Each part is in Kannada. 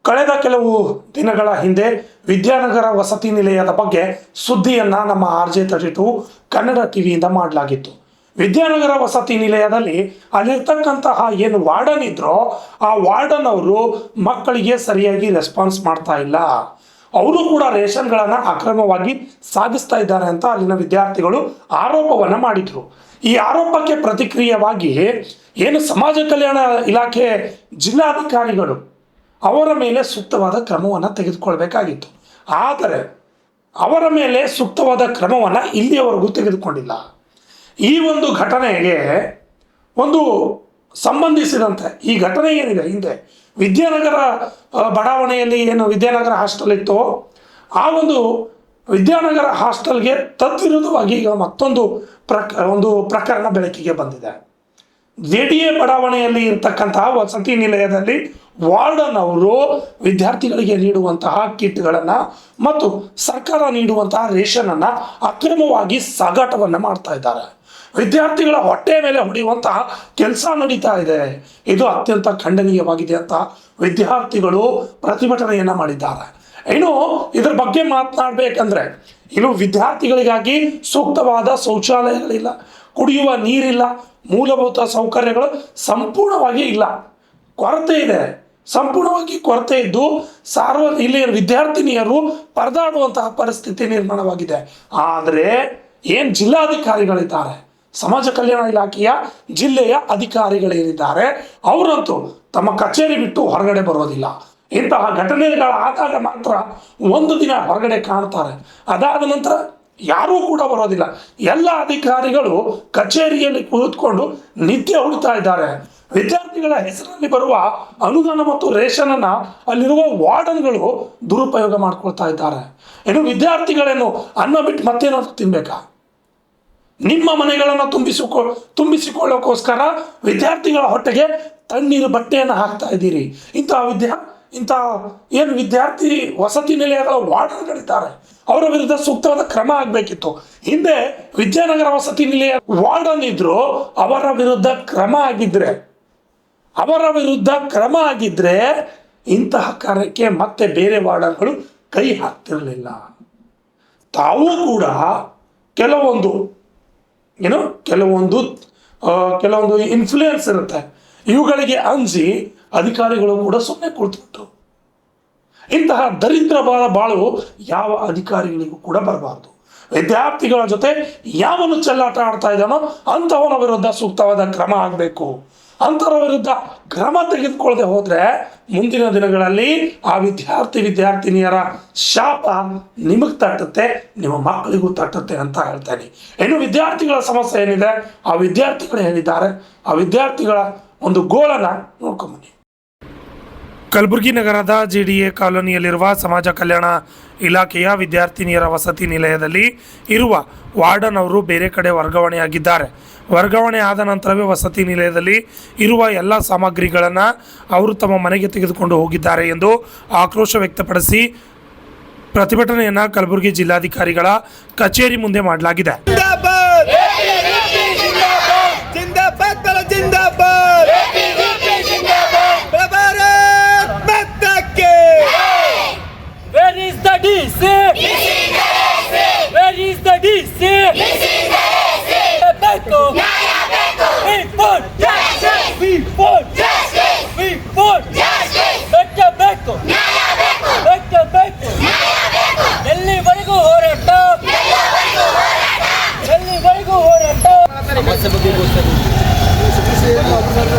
ಕಳೆದ ಕೆಲವು ದಿನಗಳ ಹಿಂದೆ ವಿದ್ಯಾನಗರ ವಸತಿ ನಿಲಯದ ಬಗ್ಗೆ ಸುದ್ದಿಯನ್ನು ನಮ್ಮ RJ32 ಕನ್ನಡ ಟಿವಿಯಿಂದ ಮಾಡಲಾಗಿತ್ತು. ವಿದ್ಯಾನಗರ ವಸತಿ ನಿಲಯದಲ್ಲಿ ಅಲ್ಲಿರ್ತಕ್ಕಂತಹ ಏನು ವಾರ್ಡನ್ ಇದ್ರೋ ಆ ವಾರ್ಡನ್ ಅವರು ಮಕ್ಕಳಿಗೆ ಸರಿಯಾಗಿ ರೆಸ್ಪಾನ್ಸ್ ಮಾಡ್ತಾ ಇಲ್ಲ. ಅವರು ಕೂಡ ರೇಷನ್ಗಳನ್ನು ಅಕ್ರಮವಾಗಿ ಸಾಗಿಸ್ತಾ ಇದ್ದಾರೆ ಅಂತ ಅಲ್ಲಿನ ವಿದ್ಯಾರ್ಥಿಗಳು ಆರೋಪವನ್ನು ಮಾಡಿದರು. ಈ ಆರೋಪಕ್ಕೆ ಪ್ರತಿಕ್ರಿಯೆಯಾಗಿ ಏನು ಸಮಾಜ ಕಲ್ಯಾಣ ಇಲಾಖೆ ಜಿಲ್ಲಾಧಿಕಾರಿಗಳು ಅವರ ಮೇಲೆ ಸೂಕ್ತವಾದ ಕ್ರಮವನ್ನು ತೆಗೆದುಕೊಳ್ಬೇಕಾಗಿತ್ತು. ಆದರೆ ಅವರ ಮೇಲೆ ಸೂಕ್ತವಾದ ಕ್ರಮವನ್ನು ಇಲ್ಲಿಯವರೆಗೂ ತೆಗೆದುಕೊಂಡಿಲ್ಲ. ಈ ಒಂದು ಘಟನೆಗೆ ಒಂದು ಸಂಬಂಧಿಸಿದಂತೆ ಈ ಘಟನೆ ಏನಿದೆ ಹಿಂದೆ ವಿದ್ಯಾನಗರ ಬಡಾವಣೆಯಲ್ಲಿ ಏನು ವಿದ್ಯಾನಗರ ಹಾಸ್ಟೆಲ್ ಇತ್ತೋ ಆ ಒಂದು ವಿದ್ಯಾನಗರ ಹಾಸ್ಟೆಲ್ಗೆ ತದ್ವಿರುದ್ಧವಾಗಿ ಈಗ ಮತ್ತೊಂದು ಪ್ರಕರಣ ಬೆಳಕಿಗೆ ಬಂದಿದೆ. JDA ಬಡಾವಣೆಯಲ್ಲಿ ಇರ್ತಕ್ಕಂತಹ ವಸತಿ ನಿಲಯದಲ್ಲಿ ವಾರ್ಡನ್ ಅವರು ವಿದ್ಯಾರ್ಥಿಗಳಿಗೆ ನೀಡುವಂತಹ ಕಿಟ್ಗಳನ್ನು ಮತ್ತು ಸರ್ಕಾರ ನೀಡುವಂತಹ ರೇಷನನ್ನು ಅಕ್ರಮವಾಗಿ ಸಾಗಾಟವನ್ನು ಮಾಡ್ತಾ ಇದ್ದಾರೆ. ವಿದ್ಯಾರ್ಥಿಗಳ ಹೊಟ್ಟೆ ಮೇಲೆ ಹೊಡೆಯುವಂತಹ ಕೆಲಸ ನಡೀತಾ ಇದೆ. ಇದು ಅತ್ಯಂತ ಖಂಡನೀಯವಾಗಿದೆ ಅಂತ ವಿದ್ಯಾರ್ಥಿಗಳು ಪ್ರತಿಭಟನೆಯನ್ನು ಮಾಡಿದ್ದಾರೆ. ಇನ್ನು ಇದರ ಬಗ್ಗೆ ಮಾತನಾಡಬೇಕಂದ್ರೆ ಇನ್ನು ವಿದ್ಯಾರ್ಥಿಗಳಿಗಾಗಿ ಸೂಕ್ತವಾದ ಶೌಚಾಲಯಗಳಿಲ್ಲ, ಕುಡಿಯುವ ನೀರಿಲ್ಲ, ಮೂಲಭೂತ ಸೌಕರ್ಯಗಳು ಸಂಪೂರ್ಣವಾಗಿ ಇಲ್ಲ, ಕೊರತೆ ಇದೆ. ಸಂಪೂರ್ಣವಾಗಿ ಕೊರತೆ ಇದ್ದು ಇಲ್ಲಿ ವಿದ್ಯಾರ್ಥಿನಿಯರು ಪರದಾಡುವಂತಹ ಪರಿಸ್ಥಿತಿ ನಿರ್ಮಾಣವಾಗಿದೆ. ಆದರೆ ಏನು ಜಿಲ್ಲಾಧಿಕಾರಿಗಳಿದ್ದಾರೆ, ಸಮಾಜ ಕಲ್ಯಾಣ ಇಲಾಖೆಯ ಜಿಲ್ಲೆಯ ಅಧಿಕಾರಿಗಳೇನಿದ್ದಾರೆ ಅವರಂತೂ ತಮ್ಮ ಕಚೇರಿ ಬಿಟ್ಟು ಹೊರಗಡೆ ಬರೋದಿಲ್ಲ. ಇಂತಹ ಘಟನೆಗಳಾದಾಗ ಮಾತ್ರ ಒಂದು ದಿನ ಹೊರಗಡೆ ಕಾಣ್ತಾರೆ. ಅದಾದ ನಂತರ ಯಾರೂ ಕೂಡ ಬರೋದಿಲ್ಲ. ಎಲ್ಲ ಅಧಿಕಾರಿಗಳು ಕಚೇರಿಯಲ್ಲಿ ಕುಳಿತುಕೊಂಡು ನಿತ್ಯ ಹುಡುಕ್ತಾ ಇದ್ದಾರೆ. ವಿದ್ಯಾರ್ಥಿಗಳ ಹೆಸರಲ್ಲಿ ಬರುವ ಅನುದಾನ ಮತ್ತು ರೇಷನನ್ನು ಅಲ್ಲಿರುವ ವಾರ್ಡನ್ಗಳು ದುರುಪಯೋಗ ಮಾಡ್ಕೊಳ್ತಾ ಇದ್ದಾರೆ. ಇನ್ನು ವಿದ್ಯಾರ್ಥಿಗಳೇನು ಅನ್ನ ಬಿಟ್ಟು ಮತ್ತೇನಾದ್ರು ತಿನ್ಬೇಕಾ? ನಿಮ್ಮ ಮನೆಗಳನ್ನು ತುಂಬಿಸಿಕೊಳ್ಳೋಕ್ಕೋಸ್ಕರ ವಿದ್ಯಾರ್ಥಿಗಳ ಹೊಟ್ಟೆಗೆ ತಣ್ಣೀರು ಬಟ್ಟೆಯನ್ನು ಹಾಕ್ತಾ ಇದ್ದೀರಿ. ಇಂಥ ಏನು ವಿದ್ಯಾರ್ಥಿ ವಸತಿ ನಿಲಯಗಳ ವಾರ್ಡನ್ಗಳಿದ್ದಾರೆ ಅವರ ವಿರುದ್ಧ ಸೂಕ್ತವಾದ ಕ್ರಮ ಆಗಬೇಕಿತ್ತು. ಹಿಂದೆ ವಿದ್ಯಾನಗರ ವಸತಿ ನಿಲಯ ವಾರ್ಡನ್ ಇದ್ರು, ಅವರ ವಿರುದ್ಧ ಕ್ರಮ ಆಗಿದ್ರೆ ಇಂತಹ ಕಾರ್ಯಕ್ಕೆ ಮತ್ತೆ ಬೇರೆ ವಾರ್ಡನ್ಗಳು ಕೈ ಹಾಕ್ತಿರಲಿಲ್ಲ. ತಾವು ಕೂಡ ಕೆಲವೊಂದು ಇನ್ಫ್ಲೂಯೆನ್ಸ್ ಇರುತ್ತೆ, ಇವುಗಳಿಗೆ ಅಂಜಿ ಅಧಿಕಾರಿಗಳು ಕೂಡ ಸುಮ್ಮನೆ ಕುಳಿತುಬಿಟ್ರು. ಇಂತಹ ದರಿದ್ರವಾದ ಬಾಳು ಯಾವ ಅಧಿಕಾರಿಗಳಿಗೂ ಕೂಡ ಬರಬಾರ್ದು. ವಿದ್ಯಾರ್ಥಿಗಳ ಜೊತೆ ಯಾವನು ಚೆಲ್ಲಾಟ ಆಡ್ತಾ ಇದ್ದಾನೋ ಅಂಥವನ ವಿರುದ್ಧ ಸೂಕ್ತವಾದ ಕ್ರಮ ಆಗಬೇಕು. ಅಂಥವ್ರ ವಿರುದ್ಧ ಕ್ರಮ ತೆಗೆದುಕೊಳ್ಳದೆ ಹೋದರೆ ಮುಂದಿನ ದಿನಗಳಲ್ಲಿ ಆ ವಿದ್ಯಾರ್ಥಿನಿಯರ ಶಾಪ ನಿಮಗೆ ತಟ್ಟುತ್ತೆ, ನಿಮ್ಮ ಮಕ್ಕಳಿಗೂ ತಟ್ಟುತ್ತೆ ಅಂತ ಹೇಳ್ತೇನೆ. ಇನ್ನು ವಿದ್ಯಾರ್ಥಿಗಳ ಸಮಸ್ಯೆ ಏನಿದೆ, ಆ ವಿದ್ಯಾರ್ಥಿಗಳು ಹೇಳಿದ್ದಾರೆ, ಆ ವಿದ್ಯಾರ್ಥಿಗಳ ಒಂದು ಗೋಳನ್ನು ನೋಡ್ಕೊಂಬನ್ನಿ. ಕಲಬುರಗಿ ನಗರದ JDA ಕಾಲೋನಿಯಲ್ಲಿರುವ ಸಮಾಜ ಕಲ್ಯಾಣ ಇಲಾಖೆಯ ವಿದ್ಯಾರ್ಥಿನಿಯರ ವಸತಿ ನಿಲಯದಲ್ಲಿ ಇರುವ ವಾರ್ಡನ್ ಅವರು ಬೇರೆ ಕಡೆ ವರ್ಗಾವಣೆಯಾಗಿದ್ದಾರೆ. ವರ್ಗಾವಣೆ ಆದ ನಂತರವೇ ವಸತಿ ನಿಲಯದಲ್ಲಿ ಇರುವ ಎಲ್ಲ ಸಾಮಗ್ರಿಗಳನ್ನು ಅವರು ತಮ್ಮ ಮನೆಗೆ ತೆಗೆದುಕೊಂಡು ಹೋಗಿದ್ದಾರೆ ಎಂದು ಆಕ್ರೋಶ ವ್ಯಕ್ತಪಡಿಸಿ ಪ್ರತಿಭಟನೆಯನ್ನು ಕಲಬುರಗಿ ಜಿಲ್ಲಾಧಿಕಾರಿಗಳ ಕಚೇರಿ ಮುಂದೆ ಮಾಡಲಾಗಿದೆ. ಎಲ್ಲಿವರೆಗೂ ಹೋರಾಟ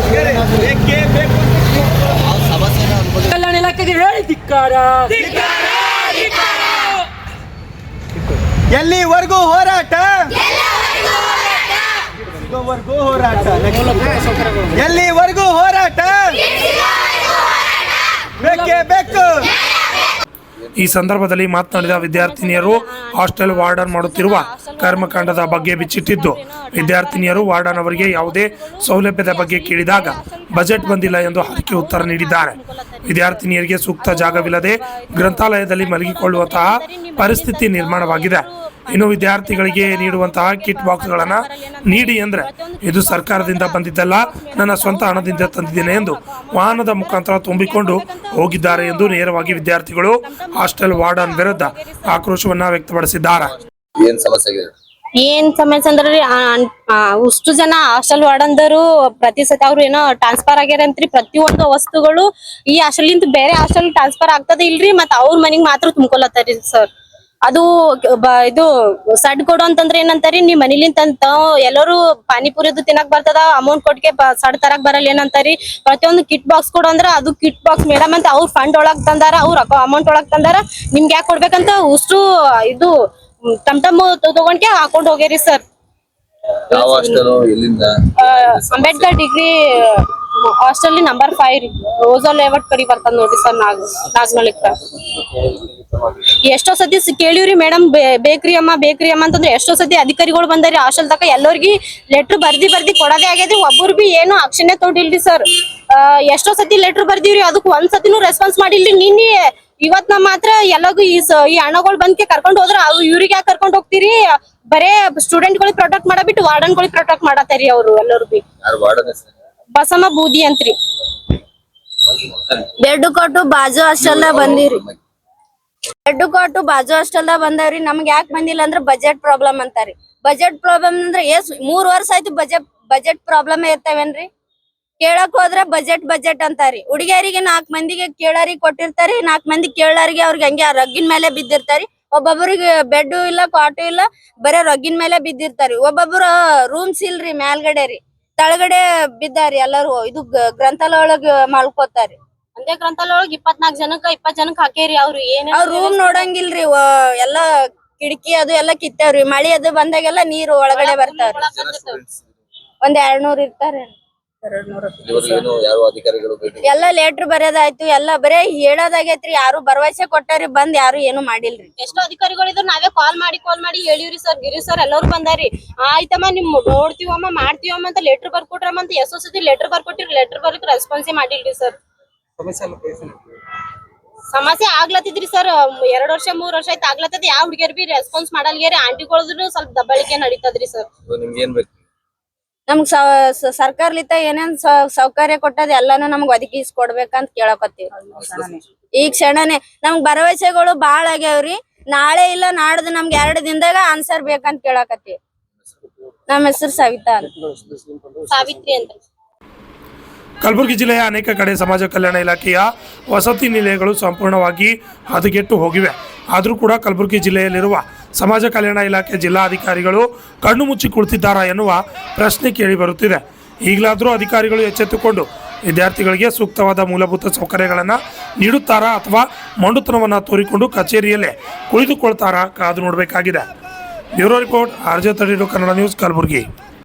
ಕಲ್ಯಾಣ ಇಲಾಖೆಗೆ ಹೇಳಿ ಧಿಕ್ಕಾರ. ಎಲ್ಲಿವರೆಗೂ ಹೋರಾಟ ಎಲ್ಲಿವರೆಗೂ ಹೋರಾಟ ಬೇಕೇ ಬೇಕು. ಈ ಸಂದರ್ಭದಲ್ಲಿ ಮಾತನಾಡಿದ ವಿದ್ಯಾರ್ಥಿನಿಯರು ಹಾಸ್ಟೆಲ್ ವಾರ್ಡನ್ ಮಾಡುತ್ತಿರುವ ಕರ್ಮಕಾಂಡದ ಬಗ್ಗೆ ಬಿಚ್ಚಿಟ್ಟಿದ್ದು, ವಿದ್ಯಾರ್ಥಿನಿಯರು ವಾರ್ಡನ್ ಅವರಿಗೆ ಯಾವುದೇ ಸೌಲಭ್ಯದ ಬಗ್ಗೆ ಕೇಳಿದಾಗ ಬಜೆಟ್ ಬಂದಿಲ್ಲ ಎಂದು ಹರಕೆ ಉತ್ತರ ನೀಡಿದ್ದಾರೆ. ವಿದ್ಯಾರ್ಥಿನಿಯರಿಗೆ ಸೂಕ್ತ ಜಾಗವಿಲ್ಲದೆ ಗ್ರಂಥಾಲಯದಲ್ಲಿ ಮಲಗಿಕೊಳ್ಳುವಂತಹ ಪರಿಸ್ಥಿತಿ ನಿರ್ಮಾಣವಾಗಿದೆ. ಇನ್ನು ವಿದ್ಯಾರ್ಥಿಗಳಿಗೆ ನೀಡುವಂತಹ ಕಿಟ್ ಬಾಕ್ಸ್ಗಳನ್ನು ನೀಡಿ ಅಂದರೆ ಇದು ಸರ್ಕಾರದಿಂದ ಬಂದಿದ್ದಲ್ಲ, ನನ್ನ ಸ್ವಂತ ಹಣದಿಂದ ತಂದಿದ್ದೇನೆ ಎಂದು ವಾಹನದ ಮುಖಾಂತರ ತುಂಬಿಕೊಂಡು ಹೋಗಿದ್ದಾರೆ ಎಂದು ನೇರವಾಗಿ ವಿದ್ಯಾರ್ಥಿಗಳು ಹಾಸ್ಟೆಲ್ ವಾರ್ಡನ್ ವಿರುದ್ಧ ಆಕ್ರೋಶವನ್ನ ವ್ಯಕ್ತಪಡಿಸಿದ್ದಾರೆ. ಏನ್ ಸಮಸ್ಯೆ ಅಂದ್ರಿ ಅಷ್ಟು ಜನ ಹಾಸ್ಟೆಲ್ ವಾರ್ಡನ್ದರು ಪ್ರತಿ ಸತಿ ಅವ್ರು ಏನೋ ಟ್ರಾನ್ಸ್ಫರ್ ಆಗ್ಯಾರಂತ್ರಿ. ಪ್ರತಿಯೊಂದು ವಸ್ತುಗಳು ಈ ಹಾಸ್ಟೆಲ್ ಬೇರೆ ಹಾಸ್ಟೆಲ್ ಟ್ರಾನ್ಸ್ಫರ್ ಆಗ್ತದ ಇಲ್ರಿ, ಮತ್ ಅವ್ರ ಮನಿಗ್ ಮಾತ್ರ ತುಂಬ್ಕೊಳತ್ತಾರಿ ಸರ್. ಅದು ಇದು ಸಡ್ ಕೊಡು ಅಂತಂದ್ರೆ ಏನಂತಾರಿ, ನೀವ್ ಮನಿಲಿಂತ ಎಲ್ಲರೂ ಪಾನಿಪುರಿದು ತಿನ್ನಕ್ ಬರ್ತದ, ಅಮೌಂಟ್ ಕೊಟ್ಟಿಗೆ ಸಡ್ ತರಕ್ ಬರಲ್ಲ ಏನಂತಾರಿ. ಪ್ರತಿಯೊಂದು ಕಿಟ್ ಬಾಕ್ಸ್ ಕೊಡು ಅಂದ್ರ ಅದು ಕಿಟ್ ಬಾಕ್ಸ್ ಮೇಡಮ್ ಅಂತ ಅವ್ರ ಫಂಡ್ ಒಳಗ್ ತಂದಾರ, ಅವ್ರ ಅಮೌಂಟ್ ಒಳಗ್ ತಂದಾರ, ನಿಮ್ಗೆ ಯಾಕೆ ಕೊಡ್ಬೇಕಂತ ಉಷ್ಟು ಇದು ಟಮ್ ತಗೊಂಡ್ಕೆ ಹಾಕೊಂಡ್ ಹೋಗ್ಯಾರಿ sir. Ambedkar degree hostel number 5 ರೀ, ರೋಸಾ ಲೇಔಟ್ ಕಡೆ ಬರ್ತದ ನೋಡ್ರಿ ಸರ್. ನಾಗನಳ್ಳಿಕ ಎಷ್ಟೋ ಸತಿ ಕೇಳಿವ್ರಿ ಮೇಡಮ್, ಬೇಕ್ರಿ ಅಮ್ಮ ಅಂತಂದ್ರೆ ಎಷ್ಟೋ ಸತಿ ಅಧಿಕಾರಿಗಳು ಬಂದಾರಿ ಹಾಸ್ಟೆಲ್ ತಕ. ಎಲ್ಲರಿಗಿ ಲೆಟರ್ ಬರ್ದಿ ಕೊಡೋದೇ ಆಗ್ಯದ, ಒಬ್ಬರು ಬಿ ಏನು ಆಕ್ಷನ್ ತಗೊಂಡಿಲ್ರಿ ಸರ್. ಎಷ್ಟೋ ಸತಿ ಲೆಟರ್ ಬರ್ದಿವ್ರಿ, ಅದಕ್ಕೆ ಒಂದ್ ಸತಿನೂ ರೆಸ್ಪಾನ್ಸ್ ಮಾಡಿಲ್ರಿ. ನಿನ್ನೆ ಇವತ್ ನಮ್ ಮಾತ್ರ ಎಲ್ಲಗೂ ಈ ಹಣಗಳು ಬಂದ್ಕೆ ಕರ್ಕೊಂಡ್ ಹೋದ್ರ ಇವ್ರಿಗೆ ಯಾಕೆ ಕರ್ಕೊಂಡ್ ಹೋಗ್ತೀರಿ? ಬರೇ ಸ್ಟೂಡೆಂಟ್ ಗಳಿಗೆ ಪ್ರೊಟೆಕ್ಟ್ ಮಾಡಬಿಟ್ಟು ವಾರ್ಡನ್ ಗಳಿಗೆ ಪ್ರೊಟೆಕ್ಟ್ ಮಾಡತಾರಿ ಅವ್ರು ಎಲ್ಲರೂ ಬಿ. ಬಸಮ್ಮ ಬೂದಿ ಅಂತ್ರಿ. ಬೆಡ್ ಕೊಟ್ಟು ಬಾಜು ಹಾಸ್ಟೆಲ್ ಬಂದಿರಿ, ಬೆಡ್ ಕೊಟ್ಟು ಬಾಜು ಹಾಸ್ಟೆಲ್ ಬಂದವ್ರಿ. ನಮ್ಗೆ ಯಾಕೆ ಬಂದಿಲ್ಲ ಅಂದ್ರೆ ಬಜೆಟ್ ಪ್ರಾಬ್ಲಮ್ ಅಂತಾರಿ. ಬಜೆಟ್ ಪ್ರಾಬ್ಲಮ್ ಅಂದ್ರೆ 3 ವರ್ಷ ಆಯ್ತು ಬಜೆಟ್ ಪ್ರಾಬ್ಲಮ್ ಇರ್ತಾವೇನ್ರಿ? ಕೇಳಕ್ ಹೋದ್ರ ಬಜೆಟ್ ಅಂತಾರಿ. ಹುಡುಗಿಯರಿಗೆ 4 ಮಂದಿಗೆ ಕೇಳಾರಿಗೆ ಕೊಟ್ಟಿರ್ತಾರಿ, 4 ಮಂದಿ ಕೇಳಾರಿಗೆ ಅವ್ರಿಗೆ ಹಂಗೆ ರಗ್ಗಿನ ಮೇಲೆ ಬಿದ್ದಿರ್ತಾರಿ. ಒಬ್ಬೊಬ್ಬರಿಗೆ ಬೆಡ್ ಇಲ್ಲ, ಕಾಟು ಇಲ್ಲ, ಬರೇ ರಗ್ಗಿನ ಮೇಲೆ ಬಿದ್ದಿರ್ತಾರಿ. ಒಬ್ಬೊಬ್ರು ರೂಮ್ಸ್ ಇಲ್ರಿ, ಮೇಲ್ಗಡೆ ರೀ, ತಳಗಡೆ ಬಿದ್ದಾರಿ. ಎಲ್ಲರೂ ಇದು ಗ್ರಂಥಾಲಯ ಒಳಗ್ ಮಲ್ಕೋತಾರಿ. ಒಂದೇ ಗ್ರಂಥಾಲಯ ಒಳಗ್ 24 ಜನಕ್ಕ 20 ಜನಕ್ಕ ಹಾಕೇರಿ. ಅವ್ರು ಅವ್ರ ರೂಮ್ ನೋಡಂಗಿಲ್ರಿ, ಎಲ್ಲಾ ಕಿಟಕಿ ಅದು ಎಲ್ಲಾ ಕಿತ್ತವ್ರಿ. ಮಳಿ ಅದು ಬಂದಾಗೆಲ್ಲ ನೀರು ಒಳಗಡೆ ಬರ್ತಾವ್ರಿ. ಒಂದ್ 200 ಇರ್ತಾರೆ. ಎಲ್ಲಾ ಲೆಟರ್ ಬರೋದಾಯ್ತು, ಎಲ್ಲಾ ಬರೇ ಹೇಳೋದಾಗೈತ್ರಿ. ಯಾರು ಭರವಸೆ ಕೊಟ್ಟಾರಿ, ಬಂದ್ ಯಾರು ಏನು ಮಾಡಿಲ್ರಿ. ಎಷ್ಟೋ ಅಧಿಕಾರಿಗಳಿದ್ರು, ನಾವೇ ಕಾಲ್ ಮಾಡಿ ಹೇಳಿವ್ರಿ ಸರ್. ಗಿರಿ ಸರ್ ಎಲ್ಲರೂ ಬಂದಾರಿ. ಆಯ್ತಮ್ಮ ನಿಮ್ ನೋಡ್ತೀವಮ್ಮ ಮಾಡ್ತೀವಮ್ಮ ಅಂತ ಲೆಟರ್ ಬರ್ಕೊಟ್ರಮ್ಮ ಅಂತ ಎಷ್ಟೋ ಸತಿ ಲೆಟರ್ ಬರ್ಕೊಟ್ಟಿರಿ. ಲೆಟರ್ ಬರ್ಲಿಕ್ಕೆ ರೆಸ್ಪಾನ್ಸೇ ಮಾಡಿಲ್ರಿ ಸರ್. ಸಮಸ್ಯೆ ಆಗ್ಲತ್ತಿದ್ರಿ ಸರ್. 2 ವರ್ಷ 3 ವರ್ಷ ಆಯ್ತು ಆಗ್ಲತ್ತದ. ಯಾವ ಹುಡುಗಿಯರ್ ಬಿ ರೆಸ್ಪಾನ್ಸ್ ಮಾಡಲ್ಗೇರಿ. ಆಂಟಿಗಳದ್ರು ಸ್ವಲ್ಪ ದಬ್ಬಳಿಕೆ ನಡೀತದ್ರಿ ಸರ್. ನಮ್ಗ್ ಸರ್ಕಾರಲಿತ್ತ ಏನೇನ್ ಸೌಕರ್ಯ ಕೊಟ್ಟದ ಎಲ್ಲಾನು ನಮ್ಗ್ ಒದಗಿಸ್ಕೊಡ್ಬೇಕಂತ ಕೇಳಕತ್ತೀವಿ. ಈ ಕ್ಷಣನೇ ನಮ್ಗ್ ಭರವಸೆಗಳು ಬಾಳ ಆಗ್ಯಾವ್ರಿ. ನಾಳೆ ಇಲ್ಲ ನಾಡ್ದು ನಮ್ಗೆ 2 ದಿನದಾಗ ಆನ್ಸರ್ ಬೇಕಂತ ಕೇಳಕತ್ತೀವಿ. ನಮ್ಮ ಹೆಸರು ಸಾವಿತ್ರಿ ಅಂತ. ಕಲಬುರಗಿ ಜಿಲ್ಲೆಯ ಅನೇಕ ಕಡೆ ಸಮಾಜ ಕಲ್ಯಾಣ ಇಲಾಖೆಯ ವಸತಿ ನಿಲಯಗಳು ಸಂಪೂರ್ಣವಾಗಿ ಹದಗೆಟ್ಟು ಹೋಗಿವೆ. ಆದರೂ ಕೂಡ ಕಲಬುರಗಿ ಜಿಲ್ಲೆಯಲ್ಲಿರುವ ಸಮಾಜ ಕಲ್ಯಾಣ ಇಲಾಖೆ ಜಿಲ್ಲಾಧಿಕಾರಿಗಳು ಕಣ್ಣು ಮುಚ್ಚಿ ಕುಳಿತಿದ್ದಾರಾ ಎನ್ನುವ ಪ್ರಶ್ನೆ ಕೇಳಿ ಬರುತ್ತಿದೆ. ಈಗಲಾದರೂ ಅಧಿಕಾರಿಗಳು ಎಚ್ಚೆತ್ತುಕೊಂಡು ವಿದ್ಯಾರ್ಥಿಗಳಿಗೆ ಸೂಕ್ತವಾದ ಮೂಲಭೂತ ಸೌಕರ್ಯಗಳನ್ನು ನೀಡುತ್ತಾರಾ ಅಥವಾ ಮೊಂಡುತನವನ್ನು ತೋರಿಕೊಂಡು ಕಚೇರಿಯಲ್ಲೇ ಕುಳಿತುಕೊಳ್ತಾರಾ ಕಾದು ನೋಡಬೇಕಾಗಿದೆ. Bureau report, RJ32 Kannada news, Kalaburagi.